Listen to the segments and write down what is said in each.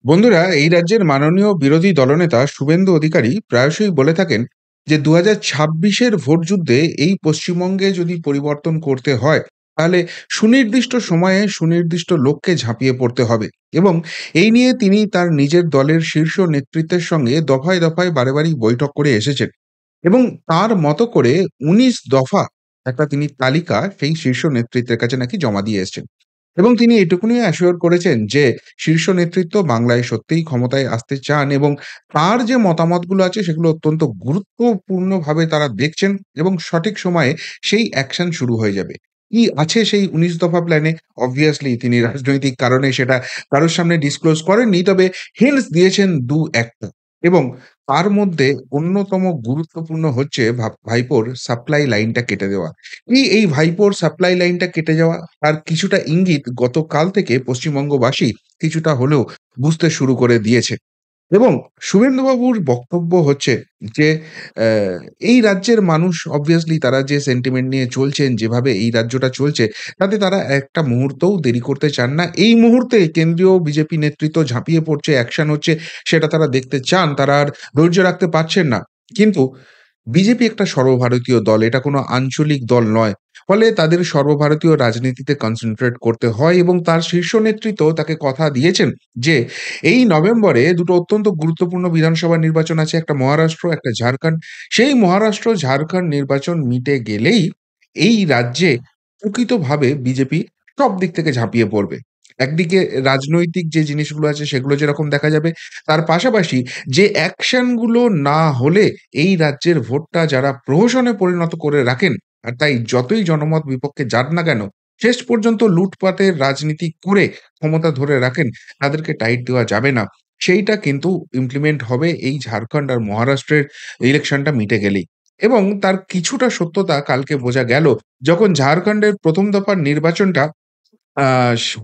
বন্ধুরা, এই রাজ্যের মাননীয় বিরোধী দলনেতা শুভেন্দু অধিকারী প্রায়শই বলে থাকেন যে ২০২৬-এর ভোট যুদ্ধে এই পশ্চিমবঙ্গে যদি পরিবর্তন করতে হয়, তাহলে সুনির্দিষ্ট সময়ে সুনির্দিষ্ট লক্ষ্যে ঝাঁপিয়ে পড়তে হবে। এবং এই নিয়ে তিনি তার নিজের দলের শীর্ষ নেতৃত্বের সঙ্গে দফায় দফায় বারেবারই বৈঠক করে এসেছেন। এবং তার মতো করে ১৯ দফা একটা তিনি তালিকা সেই শীর্ষ নেতৃত্বের কাছে নাকি জমা দিয়ে এসেছেন। এবং তিনি এটুকুনি অ্যাসিওর করেছেন যে শীর্ষ নেতৃত্ব বাংলায় সত্যিই ক্ষমতায় আসতে চান এবং তার যে মতামতগুলো আছে সেগুলো অত্যন্ত গুরুত্বপূর্ণভাবে তারা দেখছেন এবং সঠিক সময়ে সেই অ্যাকশন শুরু হয়ে যাবে। কি আছে সেই ১৯ দফা প্ল্যানে? অবভিয়াসলি তিনি রাজনৈতিক কারণে সেটা কারোর সামনে ডিসক্লোজ করেননি। তবে হিন্টস দিয়েছেন ২-১ টা। এবং তার মধ্যে অন্যতম গুরুত্বপূর্ণ হচ্ছে ভাইপোর সাপ্লাই লাইনটা কেটে দেওয়া। এই ভাইপোর সাপ্লাই লাইনটা কেটে যাওয়া তার কিছুটা ইঙ্গিত গতকাল থেকে পশ্চিমবঙ্গবাসী কিছুটা হলেও বুঝতে শুরু করে দিয়েছে। এবং শুভেন্দুবাবুর বক্তব্য হচ্ছে যে অ্যা এই রাজ্যের মানুষ অবভিয়াসলি তারা যে সেন্টিমেন্ট নিয়ে চলছেন, যেভাবে এই রাজ্যটা চলছে, তাতে তারা একটা মুহূর্তও দেরি করতে চান না। এই মুহূর্তে কেন্দ্রীয় বিজেপি নেতৃত্ব ঝাঁপিয়ে পড়ছে, অ্যাকশন হচ্ছে, সেটা তারা দেখতে চান। তারা আর ধৈর্য রাখতে পারছেন না। কিন্তু বিজেপি একটা সর্বভারতীয় দল। এটা কোনো আঞ্চলিক দল নয়। ফলে তাদের সর্বভারতীয় রাজনীতিতে কনসেনট্রেট করতে হয় এবং তার শীর্ষ নেতৃত্ব তাকে কথা দিয়েছেন যে এই নভেম্বরে দুটো অত্যন্ত গুরুত্বপূর্ণ বিধানসভা নির্বাচন আছে। একটা মহারাষ্ট্র, একটা ঝাড়খণ্ড। সেই মহারাষ্ট্র, ঝাড়খণ্ড নির্বাচন মিটে গেলেই এই রাজ্যে প্রকৃতভাবে বিজেপি সব দিক থেকে ঝাঁপিয়ে পড়বে। একদিকে রাজনৈতিক যে জিনিসগুলো আছে সেগুলো যেরকম দেখা যাবে, তার পাশাপাশি যে অ্যাকশন গুলো না হলে এই রাজ্যের ভোটটা যারা প্রহসনে পরিণত করে রাখেন, আর তাই যতই জনমত বিপক্ষে যাক না কেন, শেষ পর্যন্ত লুটপাটের রাজনীতি করে ক্ষমতা ধরে রাখেন, তাদেরকে টাইট দেওয়া যাবে না। সেইটা কিন্তু ইমপ্লিমেন্ট হবে এই ঝাড়খণ্ড আর মহারাষ্ট্রের ইলেকশনটা মিটে গেলেই। এবং তার কিছুটা সত্যতা কালকে বোঝা গেল যখন ঝাড়খণ্ডের ১ম দফার নির্বাচনটা আ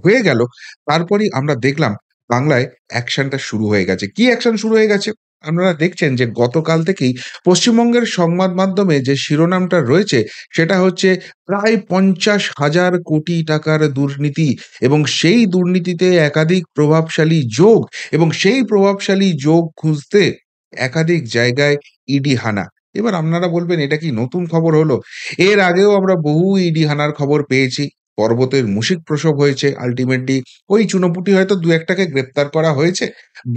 হয়ে গেল, তারপরেই আমরা দেখলাম বাংলায় অ্যাকশনটা শুরু হয়ে গেছে। কি অ্যাকশন শুরু হয়ে গেছে? আপনারা দেখছেন যে গতকাল থেকেই পশ্চিমবঙ্গের সংবাদ মাধ্যমে যে শিরোনামটা রয়েছে সেটা হচ্ছে প্রায় ৫০,০০০ কোটি টাকার দুর্নীতি এবং সেই দুর্নীতিতে একাধিক প্রভাবশালী যোগ এবং সেই প্রভাবশালী যোগ খুঁজতে একাধিক জায়গায় ইডি হানা। এবার আপনারা বলবেন এটা কি নতুন খবর হলো? এর আগেও আমরা বহু ইডি হানার খবর পেয়েছি। পর্বতের মুশিক প্রসব হয়েছে। আল্টিমেটলি ওই চুনোপুঁটি হয়তো ২-১ টাকে গ্রেপ্তার করা হয়েছে।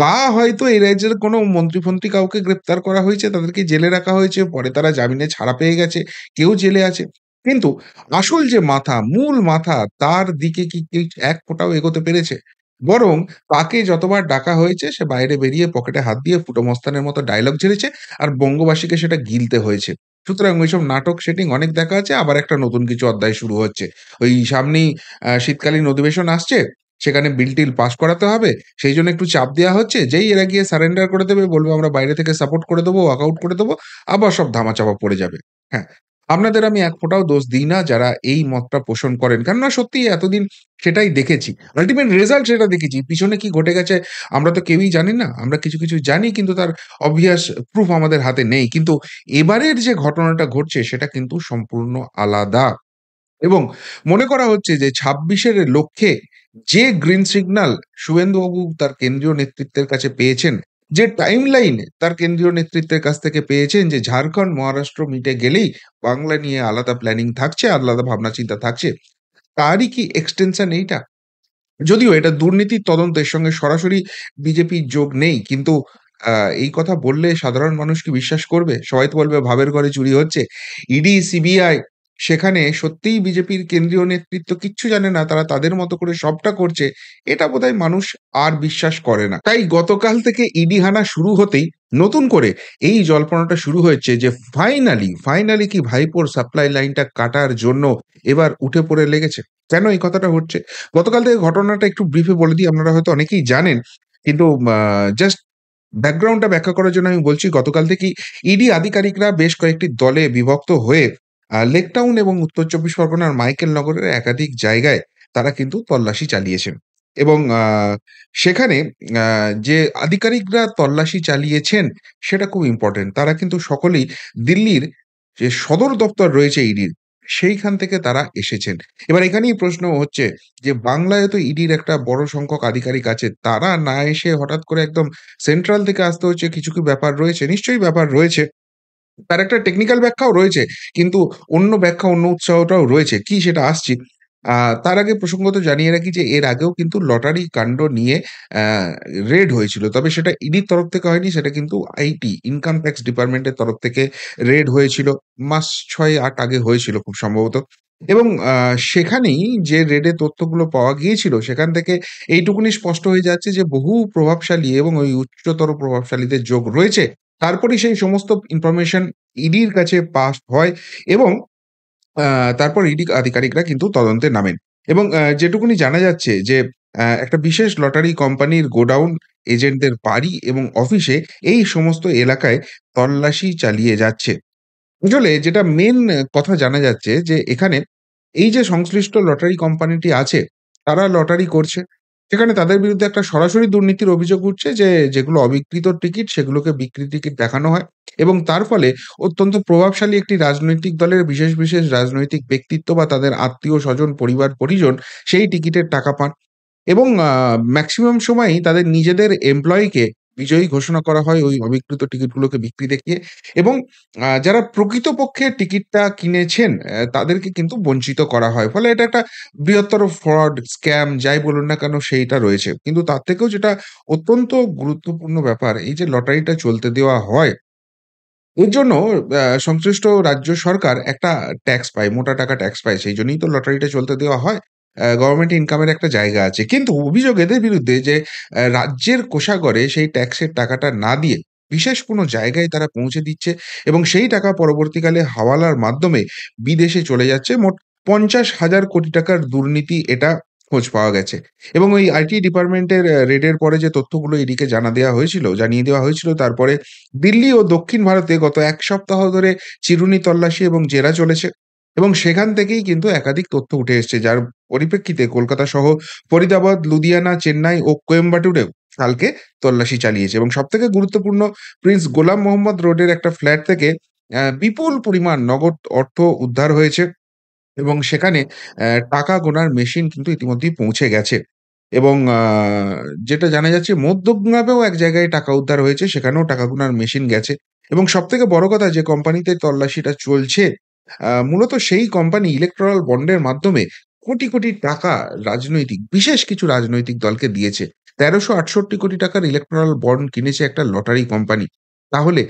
বা হয়তো এই রাজ্যের কোনো মন্ত্রী-ফন্ত্রী কাউকে গ্রেপ্তার করা হয়েছে, তাদেরকে জেলে রাখা হয়েছে। পরে তারা জামিনে ছাড়া পেয়ে গেছে। কেউ জেলে আছে। কিন্তু আসল যে মাথা, মূল মাথা তার দিকে কি কেউ এক ফোঁটাও এগোতে পেরেছে? বরং তাকে যতবার ডাকা হয়েছে সে বাইরে বেরিয়ে পকেটে হাত দিয়ে ফুটো মস্তানের মতো ডায়ালগ ঝেড়েছে আর বঙ্গবাসীকে সেটা গিলতে হয়েছে। সুতরাং ওইসব নাটক সেটিং অনেক দেখা আছে। আবার একটা নতুন কিছু অধ্যায় শুরু হচ্ছে। ওই সামনেই শীতকালীন অধিবেশন আসছে। সেখানে বিল-টিল পাস করাতে হবে। সেইজন্য একটু চাপ দেয়া হচ্ছে। যেই এরা গিয়ে সারেন্ডার করে দেবে, বলবে আমরা বাইরে থেকে সাপোর্ট করে দেবো, ওয়াকআউট করে দেবো, আবার সব ধামাচাপা পড়ে যাবে। হ্যাঁ, আপনাদের আমি এক ফোঁটাও দোষ দিই না যারা এই মতটা পোষণ করেন। কেননা সত্যিই এতদিন সেটাই দেখেছি। আল্টিমেট রেজাল্ট সেটা দেখেছি। পিছনে কি ঘটে গেছে আমরা তো কেউই জানি না। আমরা কিছু, কিছু জানি কিন্তু তার obvious প্রুফ আমাদের হাতে নেই। কিন্তু এবারের যে ঘটনাটা ঘটছে সেটা কিন্তু সম্পূর্ণ আলাদা। এবং মনে করা হচ্ছে যে ২৬ এর লক্ষ্যে যে গ্রিন সিগন্যাল শুভেন্দুবাবু তার কেন্দ্রীয় নেতৃত্বের কাছে পেয়েছেন, যে টাইমলাইন তার কেন্দ্রীয় নেতৃত্বের কাছ থেকে পেয়েছেন যে ঝাড়খণ্ড, মহারাষ্ট্র মিটে গেলেই বাংলা নিয়ে আলাদা প্ল্যানিং থাকছে, আলাদা ভাবনা চিন্তা থাকছে। তারই কি এক্সটেনশন এইটা? যদিও এটা দুর্নীতির তদন্তের সঙ্গে সরাসরি বিজেপির যোগ নেই। কিন্তু আ এই কথা বললে সাধারণ মানুষ কি বিশ্বাস করবে? সবাই তো বলবে ভাবের ঘরে চুরি হচ্ছে। ইডি, সিবিআই সেখানে সত্যিই বিজেপির কেন্দ্রীয় নেতৃত্ব কিচ্ছু জানে না। তারা তাদের মতো করে সবটা করছে। এটা বোধহয় মানুষ আর বিশ্বাস করে না। তাই গতকাল থেকে ইডি হানা শুরু হতেই নতুন করে এই জল্পনাটা শুরু হয়েছে যে ফাইনালি কি ভাইপোর সাপ্লাই লাইনটা কাটার জন্য এবার উঠে পড়ে লেগেছে। কেন এই কথাটা হচ্ছে? গতকাল থেকে ঘটনাটা একটু ব্রিফে বলে দিই। আপনারা হয়তো অনেকেই জানেন। কিন্তু জাস্ট ব্যাকগ্রাউন্ডটা ব্যাখ্যা করার জন্য আমি বলছি, গতকাল থেকেই ইডি আধিকারিকরা বেশ কয়েকটি দলে বিভক্ত হয়ে লেকটাউন এবং উত্তর চব্বিশ পরগনার মাইকেলনগরের একাধিক জায়গায় তারা কিন্তু তল্লাশি চালিয়েছেন। এবং সেখানে আ যে আধিকারিকরা তল্লাশি চালিয়েছেন সেটা খুব ইম্পোর্টেন্ট। তারা কিন্তু সকলেই দিল্লির যে সদর দপ্তর রয়েছে ইডির, সেইখান থেকে তারা এসেছেন। এবার এখানেই প্রশ্ন হচ্ছে যে বাংলায় তো ইডির একটা বড় সংখ্যক আধিকারিক আছে। তারা না এসে হঠাৎ করে একদম সেন্ট্রাল থেকে আসতে হচ্ছে, কিছু কি ব্যাপার রয়েছে? নিশ্চয়ই ব্যাপার রয়েছে। তার একটা টেকনিক্যাল ব্যাখ্যাও রয়েছে। কিন্তু অন্য ব্যাখ্যা, অন্য উৎসাহটাও রয়েছে। কি সেটা আসছি। আ তার আগে প্রসঙ্গত জানিয়ে রাখি যে এর আগেও কিন্তু লটারি কাণ্ড নিয়ে অ্যা রেড হয়েছিল। তবে সেটা ইডির তরফ থেকে হয়নি। সেটা কিন্তু আইটি, ইনকাম ট্যাক্স ডিপার্টমেন্টের তরফ থেকে রেড হয়েছিল। মাস ৬-৮ আগে হয়েছিল খুব সম্ভবত। এবং সেখানেই যে রেডে তথ্যগুলো পাওয়া গিয়েছিল, সেখান থেকে এইটুকুনি স্পষ্ট হয়ে যাচ্ছে যে বহু প্রভাবশালী এবং ওই উচ্চতর প্রভাবশালীদের যোগ রয়েছে। তারপরেই সেই সমস্ত ইনফরমেশন ইডির কাছে পাস হয় এবং আ তারপর ইডি আধিকারিকরা কিন্তু তদন্তে নামেন। এবং যেটুকুনি জানা যাচ্ছে যে একটা বিশেষ লটারি কোম্পানির গোডাউন, এজেন্টদের বাড়ি এবং অফিসে এই সমস্ত এলাকায় তল্লাশি চালিয়ে যাচ্ছে। আসলে যেটা মেইন কথা জানা যাচ্ছে যে এখানে এই যে সংশ্লিষ্ট লটারি কোম্পানিটি আছে, তারা লটারি করছে। সেখানে তাদের বিরুদ্ধে একটা সরাসরি দুর্নীতির অভিযোগ উঠছে যে, যেগুলো অবিকৃত টিকিট সেগুলোকে বিক্রি টিকিট দেখানো হয় এবং তার ফলে অত্যন্ত প্রভাবশালী একটি রাজনৈতিক দলের বিশেষ রাজনৈতিক ব্যক্তিত্ব বা তাদের আত্মীয়-স্বজন, পরিবার-পরিজন সেই টিকিটের টাকা পান। এবং মেক্সিমাম সময়ই তাদের নিজেদের এমপ্লয়িকে বিজয়ী ঘোষণা করা হয় ওই অবিকৃত টিকিটগুলোকে বিক্রি দেখিয়ে। এবং যারা প্রকৃতপক্ষে টিকিটটা কিনেছেন তাদেরকে কিন্তু বঞ্চিত করা হয়। ফলে এটা একটা বৃহত্তর ফ্রড, স্ক্যাম যাই বলুন না কেন সেইটা রয়েছে। কিন্তু তার থেকেও যেটা অত্যন্ত গুরুত্বপূর্ণ ব্যাপার, এই যে লটারিটা চলতে দেওয়া হয়, এর জন্য সংশ্লিষ্ট রাজ্য সরকার একটা ট্যাক্স পায়, মোটা টাকা ট্যাক্স পায়। সেইজন্যই তো লটারিটা চলতে দেওয়া হয়। গভর্নমেন্ট ইনকামের একটা জায়গা আছে। কিন্তু অভিযোগ এদের বিরুদ্ধে যে রাজ্যের কোষাগারে সেই ট্যাক্সের টাকাটা না দিয়ে বিশেষ কোনো জায়গায় তারা পৌঁছে দিচ্ছে এবং সেই টাকা পরবর্তীকালে হাওয়ালার মাধ্যমে বিদেশে চলে যাচ্ছে। মোট ৫০,০০০ কোটি টাকার দুর্নীতি, এটা খোঁজ পাওয়া গেছে। এবং ওই আইটি ডিপার্টমেন্টের রেডের পরে যে তথ্যগুলো ইডিকে জানিয়ে দেওয়া হয়েছিল, তারপরে দিল্লি ও দক্ষিণ ভারতে গত ১ সপ্তাহ ধরে চিরুনি তল্লাশি এবং জেরা চলেছে এবং সেখান থেকেই কিন্তু একাধিক তথ্য উঠে এসছে। যার পরিপ্রেক্ষিতে কলকাতা সহ ফরিদাবাদ, লুধিয়ানা, চেন্নাই ও কোয়েম্বাটুরেও কালকে তল্লাশি চালিয়েছে এবং সবথেকে গুরুত্বপূর্ণ, প্রিন্স গোলাম মোহাম্মদ রোডের একটা ফ্ল্যাট থেকে বিপুল পরিমাণ নগদ অর্থ উদ্ধার হয়েছে। এবং সেখানে টাকা গোনার মেশিন কিন্তু ইতিমধ্যেই পৌঁছে গেছে। এবং যেটা জানা যাচ্ছে মধ্যমগ্রামেও এক জায়গায় টাকা উদ্ধার হয়েছে, সেখানেও টাকা গোনার মেশিন গেছে। এবং সবথেকে বড় কথা, যে কোম্পানিতে তল্লাশিটা চলছে, মূলত সেই কোম্পানি ইলেক্টোরাল বন্ডের মাধ্যমে কোটি টাকা বিশেষ কিছু রাজনৈতিক দলকে দিয়েছে। ১৩৬৮ কোটি টাকার ইলেক্টোরাল বন্ড কিনেছে একটা লটারি কোম্পানি। তাহলে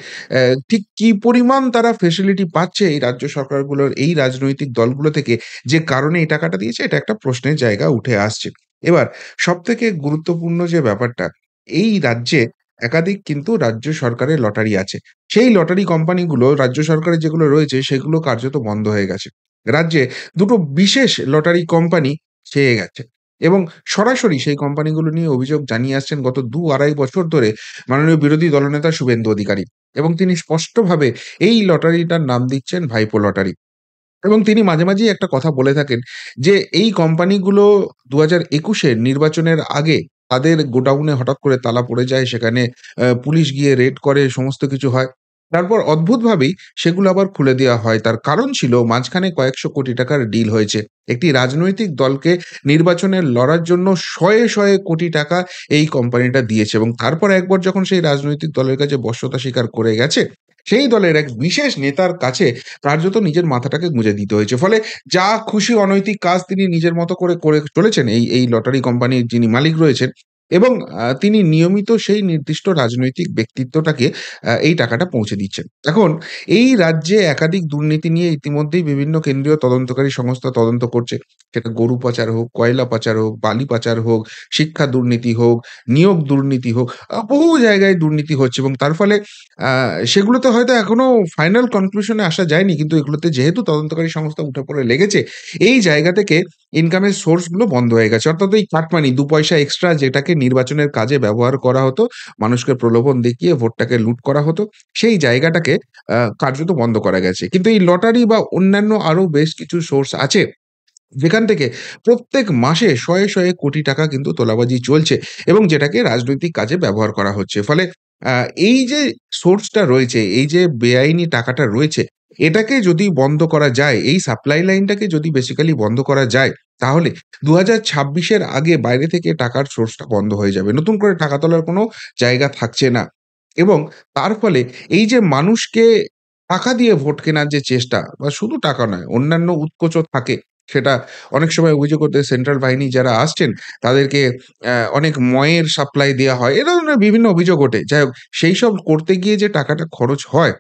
ঠিক কি পরিমাণ তারা ফেসিলিটি পাচ্ছে এই রাজ্য সরকারগুলোর এই রাজনৈতিক দলগুলো থেকে, যে কারণে এই টাকাটা দিয়েছে, এটা একটা প্রশ্নের জায়গা উঠে আসছে। এবার সবথেকে গুরুত্বপূর্ণ যে ব্যাপারটা, এই রাজ্যে একাধিক কিন্তু রাজ্য সরকারের লটারি আছে। সেই লটারি কোম্পানিগুলো রাজ্য সরকারের যেগুলো রয়েছে সেগুলো কার্যত বন্ধ হয়ে গেছে। রাজ্যে ২ টো বিশেষ লটারি কোম্পানি ছেয়ে গেছে এবং সরাসরি সেই কোম্পানিগুলো নিয়ে অভিযোগ জানিয়ে আসছেন গত ২-২.৫ বছর ধরে মাননীয় বিরোধী দলনেতা শুভেন্দু অধিকারী। এবং তিনি স্পষ্টভাবে এই লটারিটার নাম দিচ্ছেন ভাইপো লটারি। এবং তিনি মাঝে মাঝেই একটা কথা বলে থাকেন যে, এই কোম্পানিগুলো ২০২১ এর নির্বাচনের আগে তাদের গোডাউনে হঠাৎ করে তালা পড়ে যায়। সেখানে পুলিশ গিয়ে রেড করে, সমস্ত কিছু হয়। তারপর অদ্ভুতভাবেই সেগুলো আবার খুলে দেওয়া হয়। তার কারণ ছিল মাঝখানে কয়েকশো কোটি টাকার ডিল হয়েছে। একটি রাজনৈতিক দলকে নির্বাচনে লড়ার জন্য শয়ে কোটি টাকা এই কোম্পানিটা দিয়েছে এবং তারপর একবার যখন সেই রাজনৈতিক দলের কাছে বশ্যতা স্বীকার করে গেছে, সেই দলের এক বিশেষ নেতার কাছে কার্যত নিজের মাথাটাকে গুঁজে দিতে হয়েছে। ফলে যা খুশি অনৈতিক কাজ তিনি নিজের মতো করে চলেছেন এই লটারি কোম্পানির যিনি মালিক রয়েছেন। এবং তিনি নিয়মিত সেই নির্দিষ্ট রাজনৈতিক ব্যক্তিত্বটাকে এই টাকাটা পৌঁছে দিচ্ছেন। এখন এই রাজ্যে একাধিক দুর্নীতি নিয়ে ইতিমধ্যেই বিভিন্ন কেন্দ্রীয় তদন্তকারী সংস্থা তদন্ত করছে। সেটা গরু পাচার হোক, কয়লা পাচার হোক, বালি পাচার হোক, শিক্ষা দুর্নীতি হোক, নিয়োগ দুর্নীতি হোক, বহু জায়গায় দুর্নীতি হচ্ছে এবং তার ফলে আ সেগুলোতে হয়তো এখনো ফাইনাল কনক্লুশন এ আসা যায়নি। কিন্তু এগুলোতে যেহেতু তদন্তকারী সংস্থা উঠে পড়ে লেগেছে, এই জায়গা থেকে ইনকামের সোর্স গুলো বন্ধ হয়ে গেছে। অর্থাৎ ওই কাটমানি ২ পয়সা এক্সট্রা যেটাকে নির্বাচনের কাজে ব্যবহার করা হতো, মানুষকে প্রলোভন দেখিয়ে ভোটটাকে লুট করা হতো, সেই জায়গাটাকে কার্যত বন্ধ করা গেছে। কিন্তু এই লটারি বা অন্যান্য আরো বেশ কিছু সোর্স আছে, যেখান থেকে প্রত্যেক মাসে শয়ে কোটি টাকা কিন্তু তোলাবাজি চলছে এবং যেটাকে রাজনৈতিক কাজে ব্যবহার করা হচ্ছে। ফলে আ এই যে সোর্সটা রয়েছে, এই যে বেআইনি টাকাটা রয়েছে, এটাকে যদি বন্ধ করা যায়, এই সাপ্লাই লাইনটাকে যদি বেসিক্যালি বন্ধ করা যায়, তাহলে ২০২৬ এর আগে বাইরে থেকে টাকার সোর্সটা বন্ধ হয়ে যাবে। নতুন করে টাকা তোলার কোনো জায়গা থাকছে না। এবং তার ফলে এই যে মানুষকে টাকা দিয়ে ভোট কেনার যে চেষ্টা, বা শুধু টাকা নয়, অন্যান্য উৎকোচও থাকে। সেটা অনেক সময় অভিযোগ করতে সেন্ট্রাল বাহিনী যারা আসছেন, তাদেরকে অনেক ময়ের সাপ্লাই দেয়া হয়। এ ধরনের বিভিন্ন অভিযোগ ওঠে। যাই হোক, সেইসব করতে গিয়ে যে টাকাটা খরচ হয়,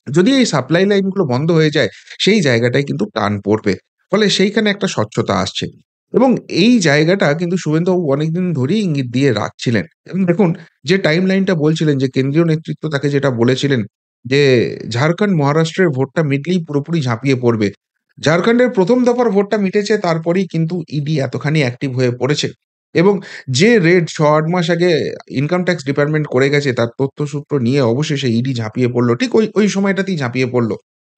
যদি এই সাপ্লাই লাইনগুলো বন্ধ হয়ে যায়, সেই জায়গাটায় কিন্তু টান পড়বে। ফলে সেইখানে একটা স্বচ্ছতা আসছে। এবং এই জায়গাটা কিন্তু শুভেন্দুবাবু অনেকদিন ধরেই ইঙ্গিত দিয়ে রাখছিলেন। এবং দেখুন, যে টাইমলাইনটা বলছিলেন, যে কেন্দ্রীয় নেতৃত্ব তাকে যেটা বলেছিলেন যে, ঝাড়খণ্ড, মহারাষ্ট্রের ভোটটা মিটলেই পুরোপুরি ঝাঁপিয়ে পড়বে। ঝাড়খণ্ডের ১ম দফার ভোটটা মিটেছে, তারপরেই কিন্তু ইডি এতখানি অ্যাক্টিভ হয়ে পড়েছে। এবং যে রেড ৬-৮ মাস আগে ইনকাম ট্যাক্স ডিপার্টমেন্ট করে গেছে, তার তথ্যসূত্র নিয়ে অবশেষে ইডি ঝাঁপিয়ে পড়ল। ঠিক ওই সময়টাতেই ঝাঁপিয়ে পড়ল।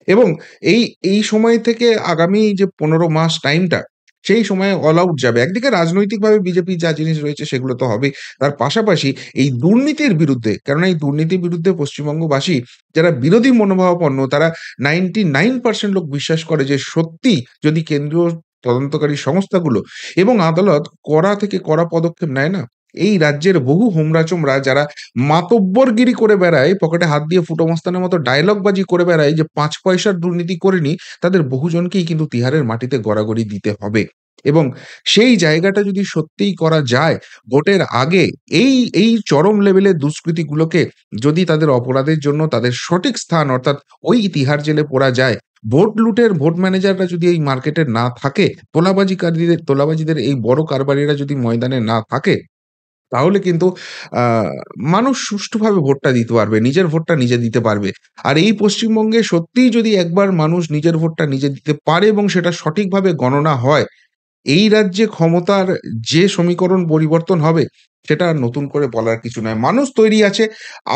এবং এই এই সময় থেকে আগামী যে ১৫ মাস টাইমটা, সেই সময়ে অল আউট যাবে। একদিকে রাজনৈতিকভাবে বিজেপির যা জিনিস রয়েছে সেগুলো তো হবেই। তার পাশাপাশি এই দুর্নীতির বিরুদ্ধে, কেননা এই দুর্নীতির বিরুদ্ধে পশ্চিমবঙ্গবাসী যারা বিরোধী মনোভাবাপন্ন, তারা 99% লোক বিশ্বাস করে যে সত্যি যদি কেন্দ্রীয় তদন্তকারী সংস্থাগুলো এবং আদালত কড়া থেকে কড়া পদক্ষেপ নেয় না, এই রাজ্যের বহু হোমরা-চোমরা যারা মাতব্বরগিরি করে বেড়ায়, পকেটে হাত দিয়ে ফুটো মস্তানের মতো ডায়ালগবাজি করে বেড়ায় যে ৫ পয়সার দুর্নীতি করেনি, তাদের বহুজনকেই কিন্তু তিহারের মাটিতে গড়াগড়ি দিতে হবে। এবং সেই জায়গাটা যদি সত্যিই করা যায়, ভোটের আগে এই এই চরম লেভেলের দুষ্কৃতিগুলোকে যদি তাদের অপরাধের জন্য তাদের সঠিক স্থান, অর্থাৎ ওই তিহার জেলে পোরা যায়, ভোট লুটের ভোট ম্যানেজাররা যদি এই মার্কেটে না থাকে, তোলাবাজিদের এই বড় কারবারিরা যদি ময়দানে না থাকে, তাহলে কিন্তু আ মানুষ সুষ্ঠুভাবে ভোটটা দিতে পারবে। নিজের ভোটটা নিজে দিতে পারবে। আর এই পশ্চিমবঙ্গে সত্যিই যদি একবার মানুষ নিজের ভোটটা নিজে দিতে পারে এবং সেটা সঠিকভাবে গণনা হয়, এই রাজ্যে ক্ষমতার যে সমীকরণ পরিবর্তন হবে, সেটা আর নতুন করে বলার কিছু নয়। মানুষ তৈরি আছে,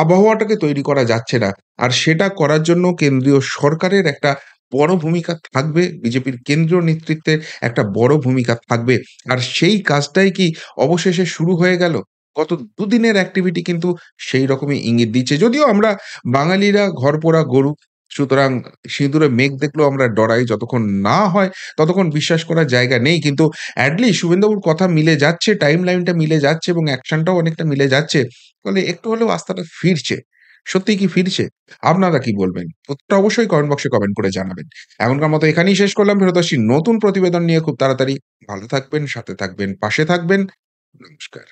আবহাওয়াটাকে তৈরি করা যাচ্ছে না। আর সেটা করার জন্য কেন্দ্রীয় সরকারের একটা বড় ভূমিকা থাকবে, বিজেপির কেন্দ্রীয় নেতৃত্বের একটা বড় ভূমিকা থাকবে। আর সেই কাজটাই কি অবশেষে শুরু হয়ে গেল? গত দুদিনের অ্যাক্টিভিটি কিন্তু সেই রকমই ইঙ্গিত দিচ্ছে। যদিও আমরা বাঙালিরা ঘরপোড়া গরু, সুতরাং সিঁদুরে মেঘ দেখলেও আমরা ডরাই। যতক্ষণ না হয় ততক্ষণ বিশ্বাস করার জায়গা নেই। কিন্তু এট লিস্ট শুভেন্দুবাবুর কথা মিলে যাচ্ছে, টাইমলাইনটা মিলে যাচ্ছে এবং অ্যাকশনটাও অনেকটা মিলে যাচ্ছে। ফলে একটু হলেও আস্থাটা ফিরছে। সত্যিই কি ফিরছে? আপনারা কি বলবেন? উত্তরটা অবশ্যই কমেন্ট বক্সে কমেন্ট করে জানাবেন। এখনকার মতো এখানেই শেষ করলাম। ফেরত আসছি নতুন প্রতিবেদন নিয়ে খুব তাড়াতাড়ি। ভালো থাকবেন, সাথে থাকবেন, পাশে থাকবেন। নমস্কার।